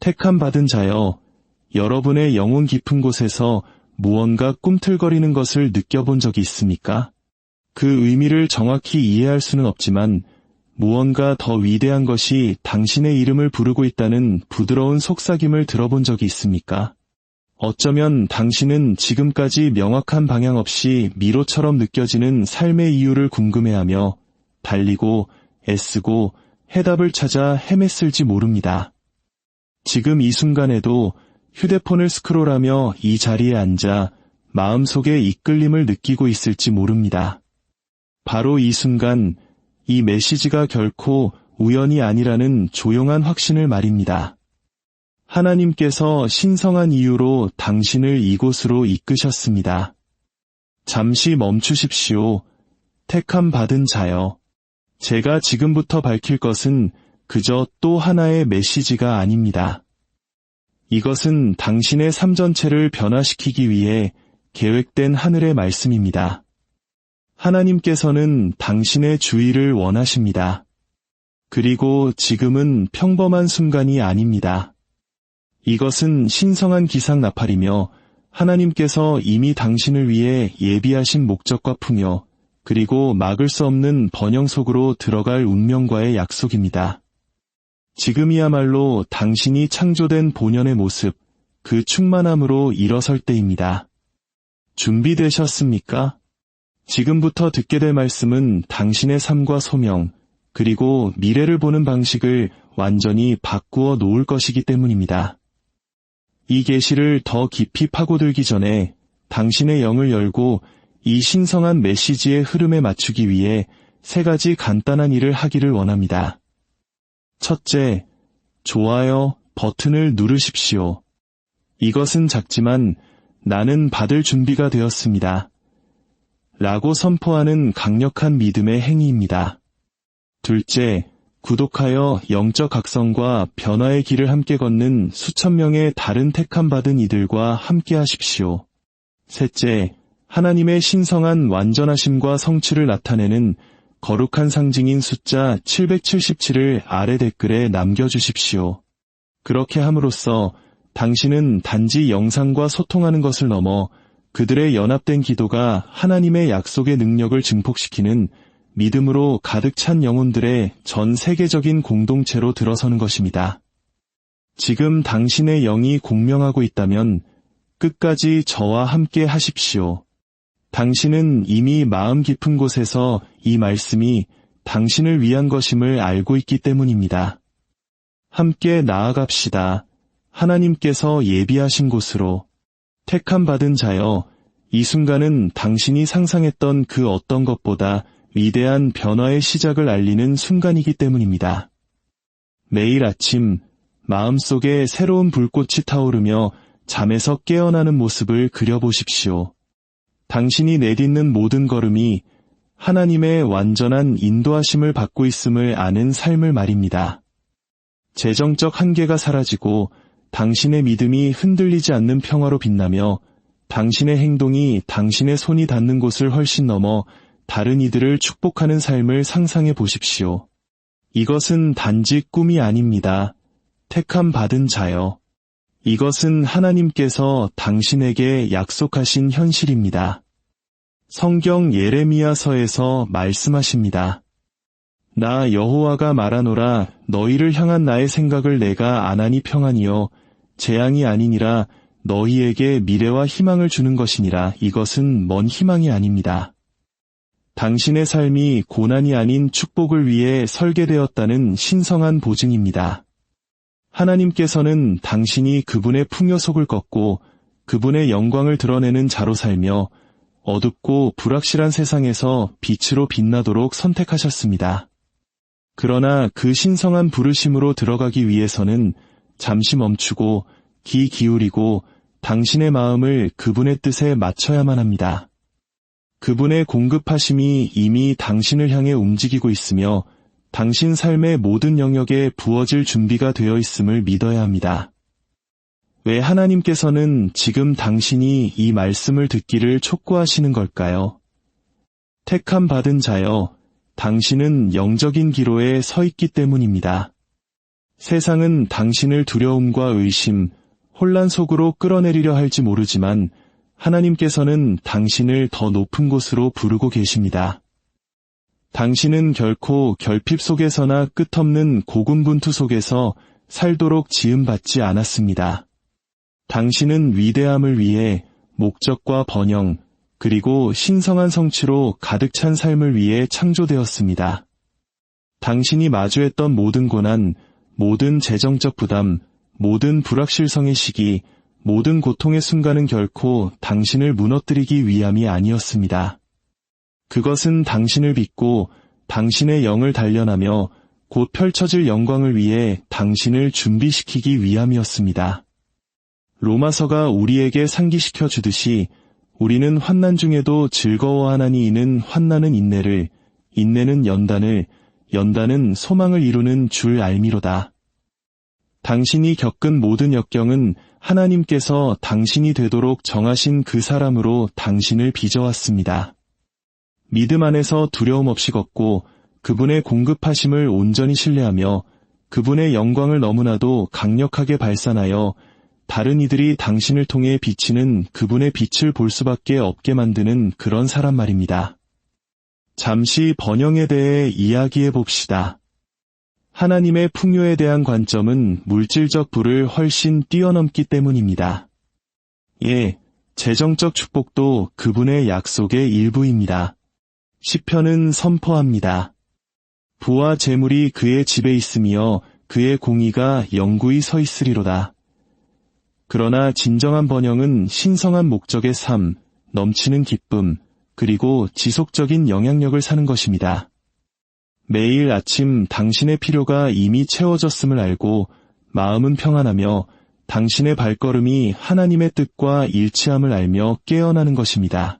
택함 받은 자여, 여러분의 영혼 깊은 곳에서 무언가 꿈틀거리는 것을 느껴본 적이 있습니까? 그 의미를 정확히 이해할 수는 없지만 무언가 더 위대한 것이 당신의 이름을 부르고 있다는 부드러운 속삭임을 들어본 적이 있습니까? 어쩌면 당신은 지금까지 명확한 방향 없이 미로처럼 느껴지는 삶의 이유를 궁금해하며 달리고 애쓰고 해답을 찾아 헤맸을지 모릅니다. 지금 이 순간에도 휴대폰을 스크롤하며 이 자리에 앉아 마음속에 이끌림을 느끼고 있을지 모릅니다. 바로 이 순간 이 메시지가 결코 우연이 아니라는 조용한 확신을 말입니다. 하나님께서 신성한 이유로 당신을 이곳으로 이끄셨습니다. 잠시 멈추십시오. 택함 받은 자여. 제가 지금부터 밝힐 것은 그저 또 하나의 메시지가 아닙니다. 이것은 당신의 삶 전체를 변화시키기 위해 계획된 하늘의 말씀입니다. 하나님께서는 당신의 주의를 원하십니다. 그리고 지금은 평범한 순간이 아닙니다. 이것은 신성한 기상 나팔이며 하나님께서 이미 당신을 위해 예비하신 목적과 풍요, 그리고 막을 수 없는 번영 속으로 들어갈 운명과의 약속입니다. 지금이야말로 당신이 창조된 본연의 모습, 그 충만함으로 일어설 때입니다. 준비되셨습니까? 지금부터 듣게 될 말씀은 당신의 삶과 소명, 그리고 미래를 보는 방식을 완전히 바꾸어 놓을 것이기 때문입니다. 이 계시를 더 깊이 파고들기 전에 당신의 영을 열고 이 신성한 메시지의 흐름에 맞추기 위해 3가지 간단한 일을 하기를 원합니다. 첫째, 좋아요 버튼을 누르십시오. 이것은 작지만 나는 받을 준비가 되었습니다. 라고 선포하는 강력한 믿음의 행위입니다. 둘째, 구독하여 영적 각성과 변화의 길을 함께 걷는 수천 명의 다른 택함 받은 이들과 함께 하십시오. 셋째, 하나님의 신성한 완전하심과 성취를 나타내는 거룩한 상징인 숫자 777을 아래 댓글에 남겨주십시오. 그렇게 함으로써 당신은 단지 영상과 소통하는 것을 넘어 그들의 연합된 기도가 하나님의 약속의 능력을 증폭시키는 믿음으로 가득 찬 영혼들의 전 세계적인 공동체로 들어서는 것입니다. 지금 당신의 영이 공명하고 있다면 끝까지 저와 함께 하십시오. 당신은 이미 마음 깊은 곳에서 이 말씀이 당신을 위한 것임을 알고 있기 때문입니다. 함께 나아갑시다. 하나님께서 예비하신 곳으로. 택함 받은 자여, 이 순간은 당신이 상상했던 그 어떤 것보다 위대한 변화의 시작을 알리는 순간이기 때문입니다. 매일 아침 마음속에 새로운 불꽃이 타오르며 잠에서 깨어나는 모습을 그려보십시오. 당신이 내딛는 모든 걸음이 하나님의 완전한 인도하심을 받고 있음을 아는 삶을 말입니다. 재정적 한계가 사라지고 당신의 믿음이 흔들리지 않는 평화로 빛나며 당신의 행동이 당신의 손이 닿는 곳을 훨씬 넘어 다른 이들을 축복하는 삶을 상상해 보십시오. 이것은 단지 꿈이 아닙니다. 택함 받은 자여. 이것은 하나님께서 당신에게 약속하신 현실입니다. 성경 예레미야서에서 말씀하십니다. 나 여호와가 말하노라 너희를 향한 나의 생각을 내가 안하니 평안이요 재앙이 아니니라 너희에게 미래와 희망을 주는 것이니라. 이것은 먼 희망이 아닙니다. 당신의 삶이 고난이 아닌 축복을 위해 설계되었다는 신성한 보증입니다. 하나님께서는 당신이 그분의 풍요 속을 걷고 그분의 영광을 드러내는 자로 살며 어둡고 불확실한 세상에서 빛으로 빛나도록 선택하셨습니다. 그러나 그 신성한 부르심으로 들어가기 위해서는 잠시 멈추고 귀 기울이고 당신의 마음을 그분의 뜻에 맞춰야만 합니다. 그분의 공급하심이 이미 당신을 향해 움직이고 있으며 당신 삶의 모든 영역에 부어질 준비가 되어 있음을 믿어야 합니다. 왜 하나님께서는 지금 당신이 이 말씀을 듣기를 촉구하시는 걸까요? 택함 받은 자여, 당신은 영적인 기로에 서 있기 때문입니다. 세상은 당신을 두려움과 의심, 혼란 속으로 끌어내리려 할지 모르지만 하나님께서는 당신을 더 높은 곳으로 부르고 계십니다. 당신은 결코 결핍 속에서나 끝없는 고군분투 속에서 살도록 지음받지 않았습니다. 당신은 위대함을 위해 목적과 번영, 그리고 신성한 성취로 가득 찬 삶을 위해 창조되었습니다. 당신이 마주했던 모든 고난, 모든 재정적 부담, 모든 불확실성의 시기, 모든 고통의 순간은 결코 당신을 무너뜨리기 위함이 아니었습니다. 그것은 당신을 믿고 당신의 영을 단련하며 곧 펼쳐질 영광을 위해 당신을 준비시키기 위함이었습니다. 로마서가 우리에게 상기시켜 주듯이 우리는 환난 중에도 즐거워하나니 이는 환난은 인내를, 인내는 연단을, 연단은 소망을 이루는 줄 알미로다. 당신이 겪은 모든 역경은 하나님께서 당신이 되도록 정하신 그 사람으로 당신을 빚어왔습니다. 믿음 안에서 두려움 없이 걷고 그분의 공급하심을 온전히 신뢰하며 그분의 영광을 너무나도 강력하게 발산하여 다른 이들이 당신을 통해 비치는 그분의 빛을 볼 수밖에 없게 만드는 그런 사람 말입니다. 잠시 번영에 대해 이야기해 봅시다. 하나님의 풍요에 대한 관점은 물질적 부를 훨씬 뛰어넘기 때문입니다. 예, 재정적 축복도 그분의 약속의 일부입니다. 시편은 선포합니다. 부와 재물이 그의 집에 있으며 그의 공의가 영구히 서 있으리로다. 그러나 진정한 번영은 신성한 목적의 삶, 넘치는 기쁨, 그리고 지속적인 영향력을 사는 것입니다. 매일 아침 당신의 필요가 이미 채워졌음을 알고 마음은 평안하며 당신의 발걸음이 하나님의 뜻과 일치함을 알며 깨어나는 것입니다.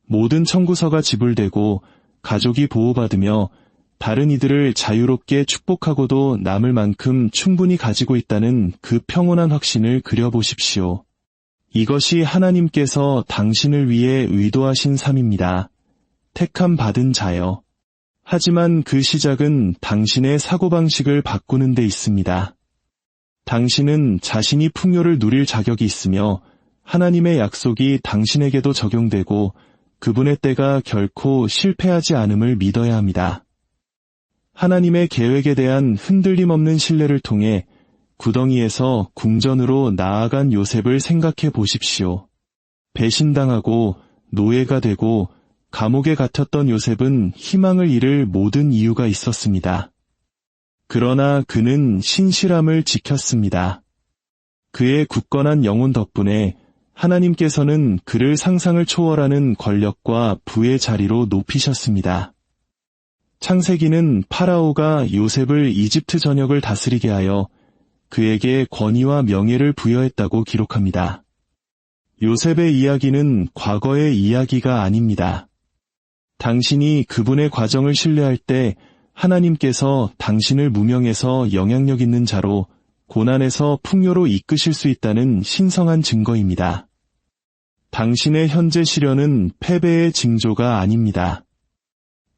모든 청구서가 지불되고 가족이 보호받으며 다른 이들을 자유롭게 축복하고도 남을 만큼 충분히 가지고 있다는 그 평온한 확신을 그려보십시오. 이것이 하나님께서 당신을 위해 의도하신 삶입니다. 택함 받은 자여. 하지만 그 시작은 당신의 사고방식을 바꾸는 데 있습니다. 당신은 자신이 풍요를 누릴 자격이 있으며 하나님의 약속이 당신에게도 적용되고 그분의 때가 결코 실패하지 않음을 믿어야 합니다. 하나님의 계획에 대한 흔들림 없는 신뢰를 통해 구덩이에서 궁전으로 나아간 요셉을 생각해 보십시오. 배신당하고 노예가 되고 감옥에 갇혔던 요셉은 희망을 잃을 모든 이유가 있었습니다. 그러나 그는 신실함을 지켰습니다. 그의 굳건한 영혼 덕분에 하나님께서는 그를 상상을 초월하는 권력과 부의 자리로 높이셨습니다. 창세기는 파라오가 요셉을 이집트 전역을 다스리게 하여 그에게 권위와 명예를 부여했다고 기록합니다. 요셉의 이야기는 과거의 이야기가 아닙니다. 당신이 그분의 과정을 신뢰할 때 하나님께서 당신을 무명에서 영향력 있는 자로 고난에서 풍요로 이끄실 수 있다는 신성한 증거입니다. 당신의 현재 시련은 패배의 징조가 아닙니다.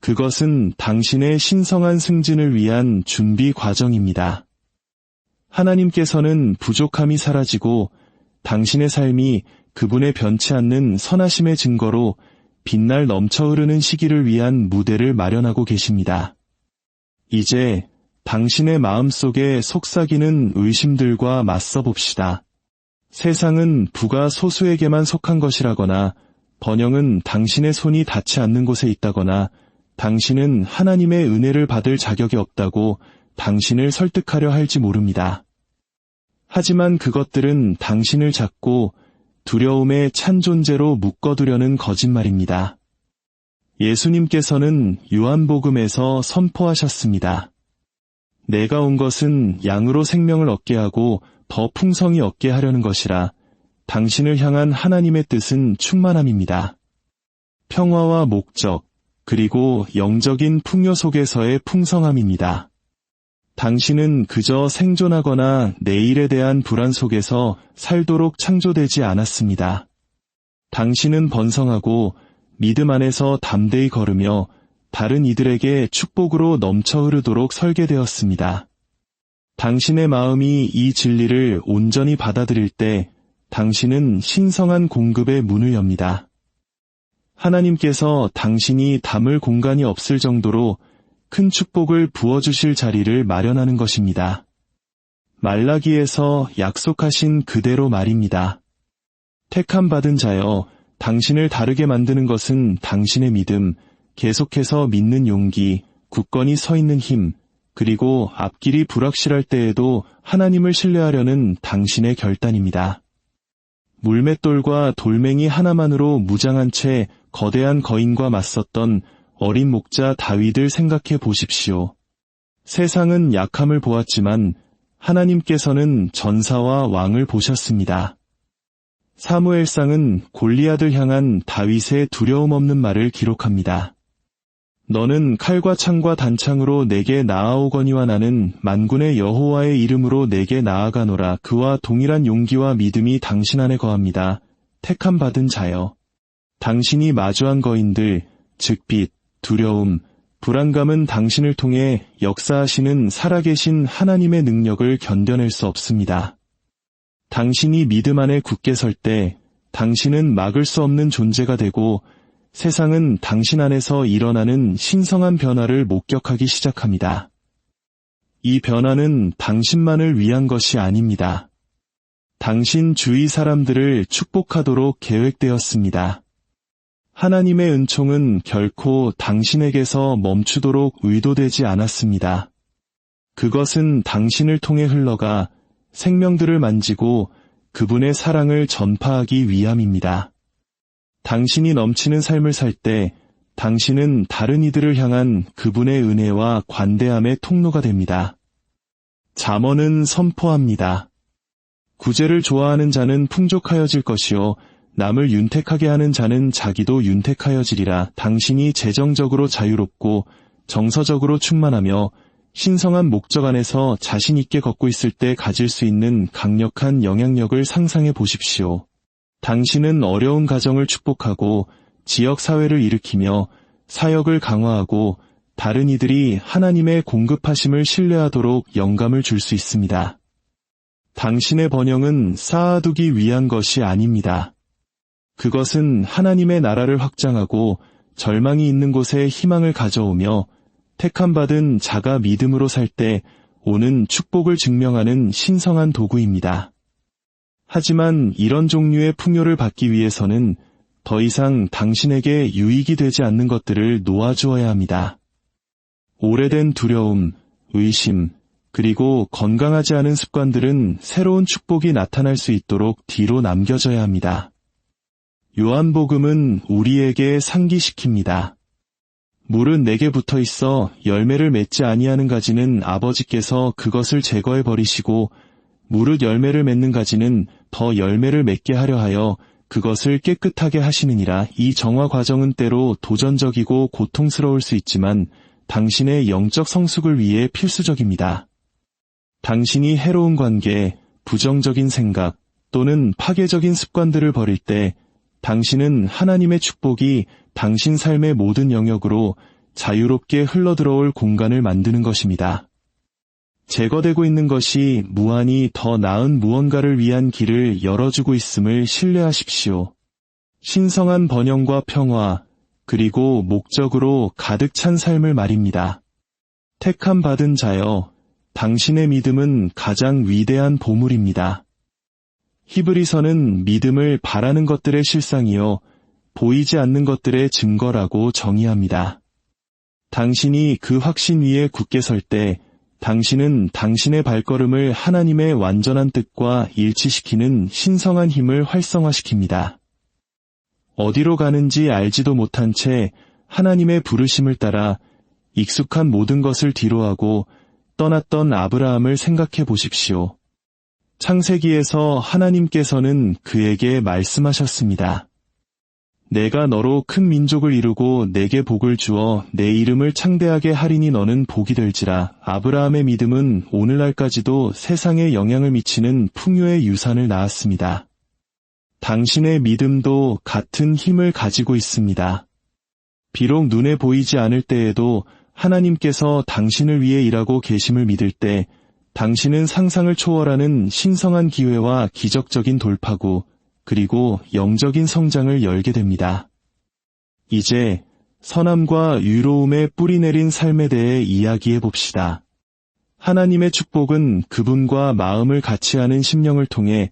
그것은 당신의 신성한 승진을 위한 준비 과정입니다. 하나님께서는 부족함이 사라지고 당신의 삶이 그분의 변치 않는 선하심의 증거로 빛날 넘쳐 흐르는 시기를 위한 무대를 마련하고 계십니다. 이제 당신의 마음속에 속삭이는 의심들과 맞서 봅시다. 세상은 부가 소수에게만 속한 것이라거나 번영은 당신의 손이 닿지 않는 곳에 있다거나 당신은 하나님의 은혜를 받을 자격이 없다고 당신을 설득하려 할지 모릅니다. 하지만 그것들은 당신을 잡고 두려움에 찬 존재로 묶어두려는 거짓말입니다. 예수님께서는 요한복음에서 선포하셨습니다. 내가 온 것은 양으로 생명을 얻게 하고 더 풍성히 얻게 하려는 것이라. 당신을 향한 하나님의 뜻은 충만함입니다. 평화와 목적, 그리고 영적인 풍요 속에서의 풍성함입니다. 당신은 그저 생존하거나 내일에 대한 불안 속에서 살도록 창조되지 않았습니다. 당신은 번성하고 믿음 안에서 담대히 걸으며 다른 이들에게 축복으로 넘쳐 흐르도록 설계되었습니다. 당신의 마음이 이 진리를 온전히 받아들일 때 당신은 신성한 공급의 문을 엽니다. 하나님께서 당신이 담을 공간이 없을 정도로 큰 축복을 부어주실 자리를 마련하는 것입니다. 말라기에서 약속하신 그대로 말입니다. 택함 받은 자여, 당신을 다르게 만드는 것은 당신의 믿음, 계속해서 믿는 용기, 굳건히 서 있는 힘, 그리고 앞길이 불확실할 때에도 하나님을 신뢰하려는 당신의 결단입니다. 물맷돌과 돌멩이 하나만으로 무장한 채 거대한 거인과 맞섰던 어린 목자 다윗을 생각해 보십시오. 세상은 약함을 보았지만 하나님께서는 전사와 왕을 보셨습니다. 사무엘상은 골리앗을 향한 다윗의 두려움 없는 말을 기록합니다. 너는 칼과 창과 단창으로 내게 나아오거니와 나는 만군의 여호와의 이름으로 내게 나아가노라. 그와 동일한 용기와 믿음이 당신 안에 거합니다. 택함 받은 자여. 당신이 마주한 거인들, 즉 빛, 두려움, 불안감은 당신을 통해 역사하시는 살아계신 하나님의 능력을 견뎌낼 수 없습니다. 당신이 믿음 안에 굳게 설 때 당신은 막을 수 없는 존재가 되고 세상은 당신 안에서 일어나는 신성한 변화를 목격하기 시작합니다. 이 변화는 당신만을 위한 것이 아닙니다. 당신 주위 사람들을 축복하도록 계획되었습니다. 하나님의 은총은 결코 당신에게서 멈추도록 의도되지 않았습니다. 그것은 당신을 통해 흘러가 생명들을 만지고 그분의 사랑을 전파하기 위함입니다. 당신이 넘치는 삶을 살 때 당신은 다른 이들을 향한 그분의 은혜와 관대함의 통로가 됩니다. 잠언은 선포합니다. 구제를 좋아하는 자는 풍족하여질 것이요 남을 윤택하게 하는 자는 자기도 윤택하여지리라. 당신이 재정적으로 자유롭고 정서적으로 충만하며 신성한 목적 안에서 자신 있게 걷고 있을 때 가질 수 있는 강력한 영향력을 상상해 보십시오. 당신은 어려운 가정을 축복하고 지역 사회를 일으키며 사역을 강화하고 다른 이들이 하나님의 공급하심을 신뢰하도록 영감을 줄 수 있습니다. 당신의 번영은 쌓아두기 위한 것이 아닙니다. 그것은 하나님의 나라를 확장하고 절망이 있는 곳에 희망을 가져오며 택함받은 자가 믿음으로 살 때 오는 축복을 증명하는 신성한 도구입니다. 하지만 이런 종류의 풍요를 받기 위해서는 더 이상 당신에게 유익이 되지 않는 것들을 놓아주어야 합니다. 오래된 두려움, 의심, 그리고 건강하지 않은 습관들은 새로운 축복이 나타날 수 있도록 뒤로 남겨져야 합니다. 요한복음은 우리에게 상기시킵니다. 물은 내게 붙어 있어 열매를 맺지 아니하는 가지는 아버지께서 그것을 제거해 버리시고 무릇 열매를 맺는 가지는 더 열매를 맺게 하려 하여 그것을 깨끗하게 하시느니라. 이 정화 과정은 때로 도전적이고 고통스러울 수 있지만 당신의 영적 성숙을 위해 필수적입니다. 당신이 해로운 관계, 부정적인 생각 또는 파괴적인 습관들을 버릴 때 당신은 하나님의 축복이 당신 삶의 모든 영역으로 자유롭게 흘러들어올 공간을 만드는 것입니다. 제거되고 있는 것이 무한히 더 나은 무언가를 위한 길을 열어주고 있음을 신뢰하십시오. 신성한 번영과 평화, 그리고 목적으로 가득 찬 삶을 말입니다. 택함 받은 자여, 당신의 믿음은 가장 위대한 보물입니다. 히브리서는 믿음을 바라는 것들의 실상이요 보이지 않는 것들의 증거라고 정의합니다. 당신이 그 확신 위에 굳게 설 때 당신은 당신의 발걸음을 하나님의 완전한 뜻과 일치시키는 신성한 힘을 활성화시킵니다. 어디로 가는지 알지도 못한 채 하나님의 부르심을 따라 익숙한 모든 것을 뒤로하고 떠났던 아브라함을 생각해 보십시오. 창세기에서 하나님께서는 그에게 말씀하셨습니다. 내가 너로 큰 민족을 이루고 내게 복을 주어 내 이름을 창대하게 하리니 너는 복이 될지라. 아브라함의 믿음은 오늘날까지도 세상에 영향을 미치는 풍요의 유산을 낳았습니다. 당신의 믿음도 같은 힘을 가지고 있습니다. 비록 눈에 보이지 않을 때에도 하나님께서 당신을 위해 일하고 계심을 믿을 때 당신은 상상을 초월하는 신성한 기회와 기적적인 돌파구, 그리고 영적인 성장을 열게 됩니다. 이제 선함과 유로움의 뿌리 내린 삶에 대해 이야기해 봅시다. 하나님의 축복은 그분과 마음을 같이 하는 심령을 통해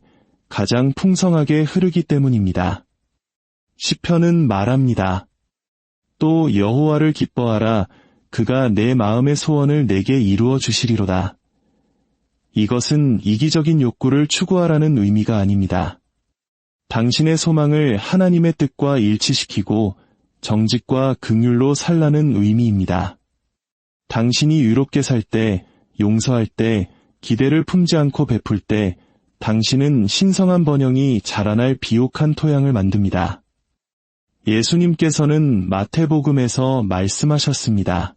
가장 풍성하게 흐르기 때문입니다. 시편은 말합니다. 또 여호와를 기뻐하라. 그가 내 마음의 소원을 내게 이루어 주시리로다. 이것은 이기적인 욕구를 추구하라는 의미가 아닙니다. 당신의 소망을 하나님의 뜻과 일치시키고 정직과 긍휼로 살라는 의미입니다. 당신이 유롭게 살 때, 용서할 때, 기대를 품지 않고 베풀 때, 당신은 신성한 번영이 자라날 비옥한 토양을 만듭니다. 예수님께서는 마태복음에서 말씀하셨습니다.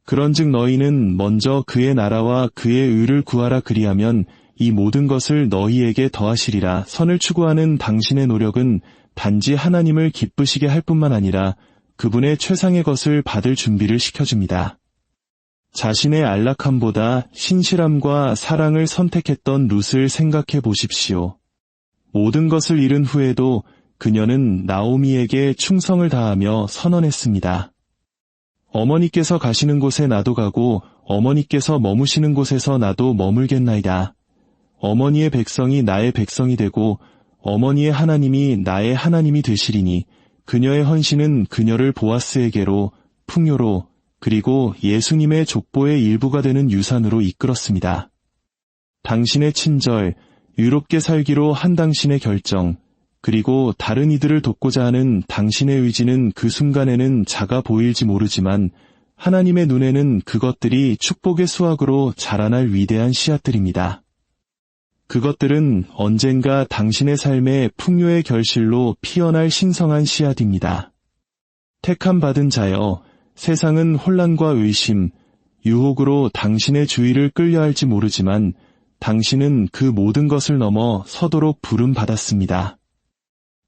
그런즉 너희는 먼저 그의 나라와 그의 의를 구하라. 그리하면 이 모든 것을 너희에게 더하시리라. 선을 추구하는 당신의 노력은 단지 하나님을 기쁘시게 할 뿐만 아니라 그분의 최상의 것을 받을 준비를 시켜줍니다. 자신의 안락함보다 신실함과 사랑을 선택했던 룻을 생각해 보십시오. 모든 것을 잃은 후에도 그녀는 나오미에게 충성을 다하며 선언했습니다. 어머니께서 가시는 곳에 나도 가고 어머니께서 머무시는 곳에서 나도 머물겠나이다. 어머니의 백성이 나의 백성이 되고 어머니의 하나님이 나의 하나님이 되시리니 그녀의 헌신은 그녀를 보아스에게로, 풍요로, 그리고 예수님의 족보의 일부가 되는 유산으로 이끌었습니다. 당신의 친절, 유롭게 살기로 한 당신의 결정, 그리고 다른 이들을 돕고자 하는 당신의 의지는 그 순간에는 작아 보일지 모르지만 하나님의 눈에는 그것들이 축복의 수확으로 자라날 위대한 씨앗들입니다. 그것들은 언젠가 당신의 삶의 풍요의 결실로 피어날 신성한 씨앗입니다. 택함 받은 자여, 세상은 혼란과 의심, 유혹으로 당신의 주의를 끌려할지 모르지만 당신은 그 모든 것을 넘어 서도록 부름받았습니다.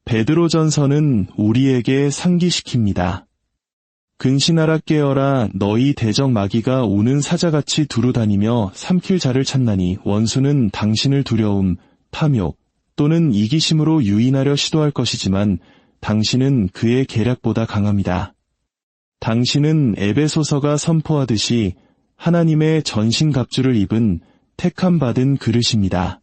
베드로전서는 우리에게 상기시킵니다. 근신하라 깨어라. 너희 대적 마귀가 오는 사자같이 두루다니며 삼킬 자를 찾나니 원수는 당신을 두려움, 탐욕 또는 이기심으로 유인하려 시도할 것이지만 당신은 그의 계략보다 강합니다. 당신은 에베소서가 선포하듯이 하나님의 전신갑주를 입은 택함 받은 그릇입니다.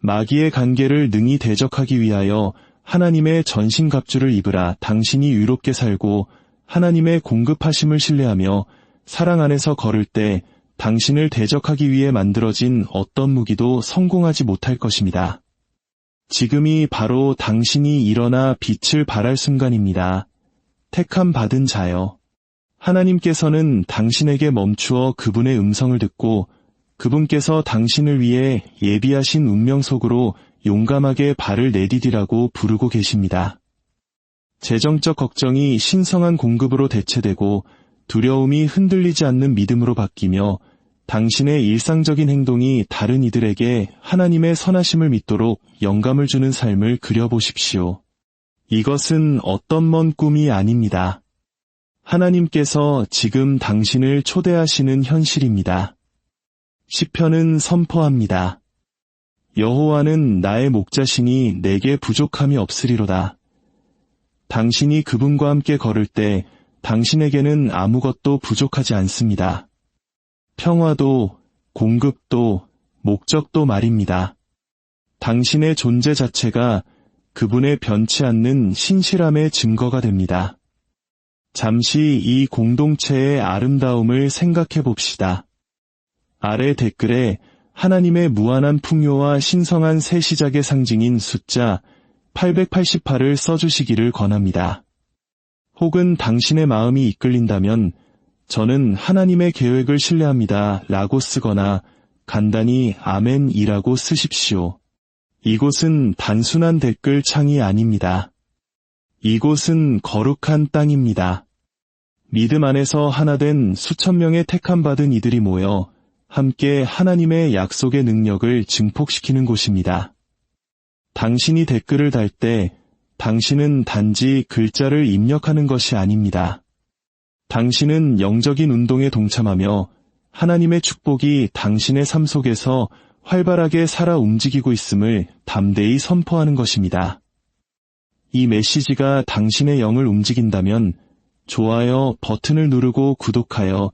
마귀의 관계를 능히 대적하기 위하여 하나님의 전신갑주를 입으라. 당신이 유롭게 살고 하나님의 공급하심을 신뢰하며 사랑 안에서 걸을 때 당신을 대적하기 위해 만들어진 어떤 무기도 성공하지 못할 것입니다. 지금이 바로 당신이 일어나 빛을 발할 순간입니다. 택함 받은 자여. 하나님께서는 당신에게 멈추어 그분의 음성을 듣고 그분께서 당신을 위해 예비하신 운명 속으로 용감하게 발을 내디디라고 부르고 계십니다. 재정적 걱정이 신성한 공급으로 대체되고 두려움이 흔들리지 않는 믿음으로 바뀌며 당신의 일상적인 행동이 다른 이들에게 하나님의 선하심을 믿도록 영감을 주는 삶을 그려보십시오. 이것은 어떤 먼 꿈이 아닙니다. 하나님께서 지금 당신을 초대하시는 현실입니다. 시편은 선포합니다. 여호와는 나의 목자시니 내게 부족함이 없으리로다. 당신이 그분과 함께 걸을 때 당신에게는 아무것도 부족하지 않습니다. 평화도, 공급도, 목적도 말입니다. 당신의 존재 자체가 그분의 변치 않는 신실함의 증거가 됩니다. 잠시 이 공동체의 아름다움을 생각해 봅시다. 아래 댓글에 하나님의 무한한 풍요와 신성한 새 시작의 상징인 숫자 888을 써주시기를 권합니다. 혹은 당신의 마음이 이끌린다면 저는 하나님의 계획을 신뢰합니다 라고 쓰거나 간단히 아멘이라고 쓰십시오. 이곳은 단순한 댓글 창이 아닙니다. 이곳은 거룩한 땅입니다. 믿음 안에서 하나 된 수천 명의 택함 받은 이들이 모여 함께 하나님의 약속의 능력을 증폭시키는 곳입니다. 당신이 댓글을 달 때 당신은 단지 글자를 입력하는 것이 아닙니다. 당신은 영적인 운동에 동참하며 하나님의 축복이 당신의 삶 속에서 활발하게 살아 움직이고 있음을 담대히 선포하는 것입니다. 이 메시지가 당신의 영을 움직인다면 좋아요 버튼을 누르고 구독하여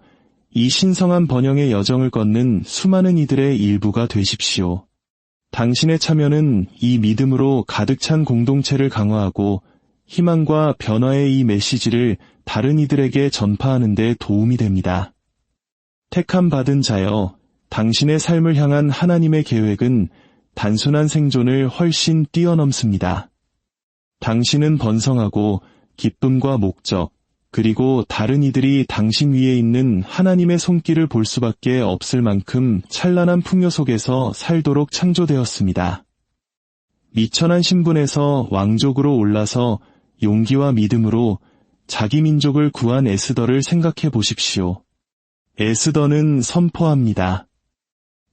이 신성한 번영의 여정을 걷는 수많은 이들의 일부가 되십시오. 당신의 참여는 이 믿음으로 가득 찬 공동체를 강화하고 희망과 변화의 이 메시지를 다른 이들에게 전파하는 데 도움이 됩니다. 택함 받은 자여, 당신의 삶을 향한 하나님의 계획은 단순한 생존을 훨씬 뛰어넘습니다. 당신은 번성하고 기쁨과 목적, 그리고 다른 이들이 당신 위에 있는 하나님의 손길을 볼 수밖에 없을 만큼 찬란한 풍요 속에서 살도록 창조되었습니다. 미천한 신분에서 왕족으로 올라서 용기와 믿음으로 자기 민족을 구한 에스더를 생각해 보십시오. 에스더는 선포합니다.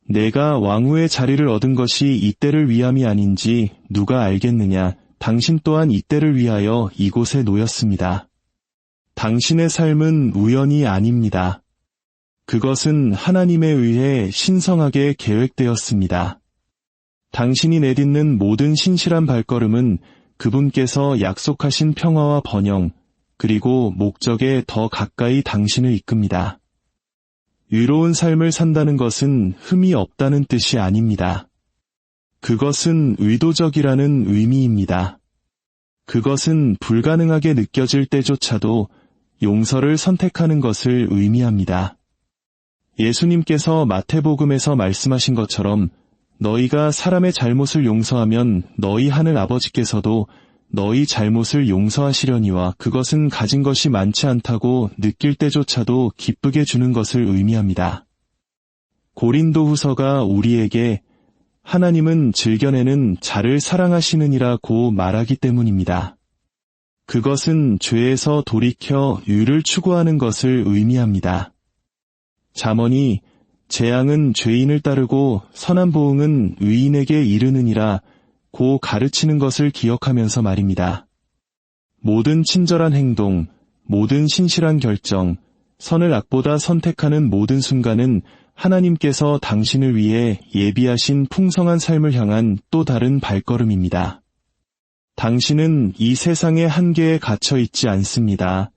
내가 왕후의 자리를 얻은 것이 이때를 위함이 아닌지 누가 알겠느냐. 당신 또한 이때를 위하여 이곳에 놓였습니다. 당신의 삶은 우연이 아닙니다. 그것은 하나님에 의해 신성하게 계획되었습니다. 당신이 내딛는 모든 신실한 발걸음은 그분께서 약속하신 평화와 번영, 그리고 목적에 더 가까이 당신을 이끕니다. 의로운 삶을 산다는 것은 흠이 없다는 뜻이 아닙니다. 그것은 의도적이라는 의미입니다. 그것은 불가능하게 느껴질 때조차도 용서를 선택하는 것을 의미합니다. 예수님께서 마태복음에서 말씀하신 것처럼 너희가 사람의 잘못을 용서하면 너희 하늘 아버지께서도 너희 잘못을 용서하시려니와 그것은 가진 것이 많지 않다고 느낄 때조차도 기쁘게 주는 것을 의미합니다. 고린도후서가 우리에게 하나님은 즐겨내는 자를 사랑하시느니라고 말하기 때문입니다. 그것은 죄에서 돌이켜 의를 추구하는 것을 의미합니다. 잠언이 재앙은 죄인을 따르고 선한 보응은 의인에게 이르느니라 고 가르치는 것을 기억하면서 말입니다. 모든 친절한 행동, 모든 신실한 결정, 선을 악보다 선택하는 모든 순간은 하나님께서 당신을 위해 예비하신 풍성한 삶을 향한 또 다른 발걸음입니다. 당신은 이 세상의 한계에 갇혀 있지 않습니다.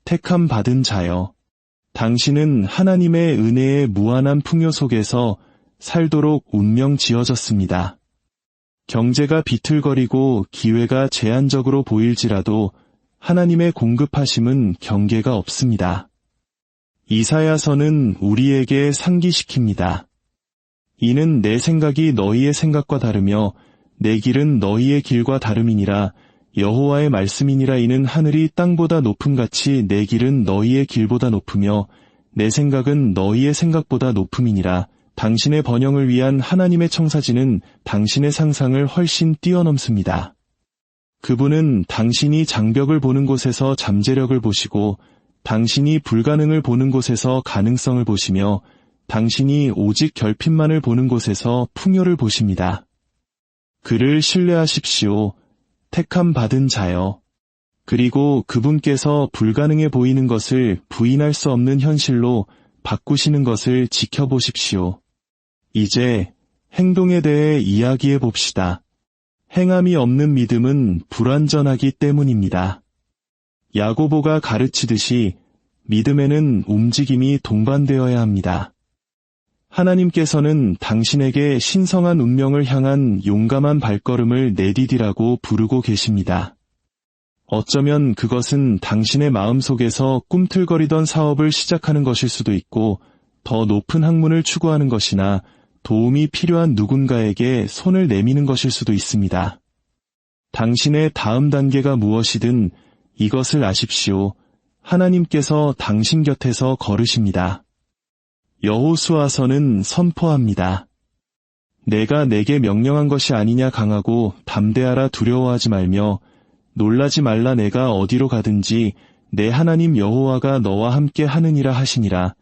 택함 받은 자여. 당신은 하나님의 은혜의 무한한 풍요 속에서 살도록 운명 지어졌습니다. 경제가 비틀거리고 기회가 제한적으로 보일지라도 하나님의 공급하심은 경계가 없습니다. 이사야서는 우리에게 상기시킵니다. 이는 내 생각이 너희의 생각과 다르며 내 길은 너희의 길과 다름이니라. 여호와의 말씀이니라. 이는 하늘이 땅보다 높음같이 내 길은 너희의 길보다 높으며 내 생각은 너희의 생각보다 높음이니라. 당신의 번영을 위한 하나님의 청사진은 당신의 상상을 훨씬 뛰어넘습니다. 그분은 당신이 장벽을 보는 곳에서 잠재력을 보시고 당신이 불가능을 보는 곳에서 가능성을 보시며 당신이 오직 결핍만을 보는 곳에서 풍요를 보십니다. 그를 신뢰하십시오. 택함 받은 자여. 그리고 그분께서 불가능해 보이는 것을 부인할 수 없는 현실로 바꾸시는 것을 지켜보십시오. 이제 행동에 대해 이야기해 봅시다. 행함이 없는 믿음은 불완전하기 때문입니다. 야고보가 가르치듯이 믿음에는 움직임이 동반되어야 합니다. 하나님께서는 당신에게 신성한 운명을 향한 용감한 발걸음을 내디디라고 부르고 계십니다. 어쩌면 그것은 당신의 마음속에서 꿈틀거리던 사업을 시작하는 것일 수도 있고 더 높은 학문을 추구하는 것이나 도움이 필요한 누군가에게 손을 내미는 것일 수도 있습니다. 당신의 다음 단계가 무엇이든 이것을 아십시오. 하나님께서 당신 곁에서 걸으십니다. 여호수아서는 선포합니다. 내가 내게 명령한 것이 아니냐. 강하고 담대하라. 두려워하지 말며 놀라지 말라. 내가 어디로 가든지 내 하나님 여호와가 너와 함께 하느니라 하시니라.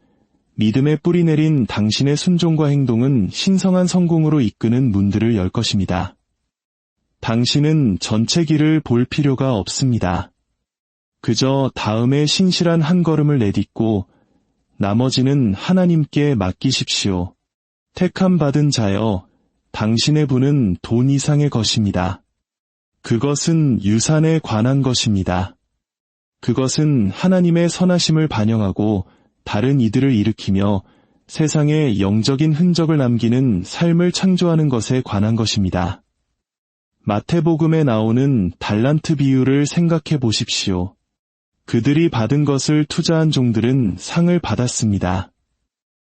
믿음에 뿌리 내린 당신의 순종과 행동은 신성한 성공으로 이끄는 문들을 열 것입니다. 당신은 전체 길을 볼 필요가 없습니다. 그저 다음에 신실한 한 걸음을 내딛고 나머지는 하나님께 맡기십시오. 택함 받은 자여, 당신의 분은 돈 이상의 것입니다. 그것은 유산에 관한 것입니다. 그것은 하나님의 선하심을 반영하고 다른 이들을 일으키며 세상에 영적인 흔적을 남기는 삶을 창조하는 것에 관한 것입니다. 마태복음에 나오는 달란트 비유를 생각해 보십시오. 그들이 받은 것을 투자한 종들은 상을 받았습니다.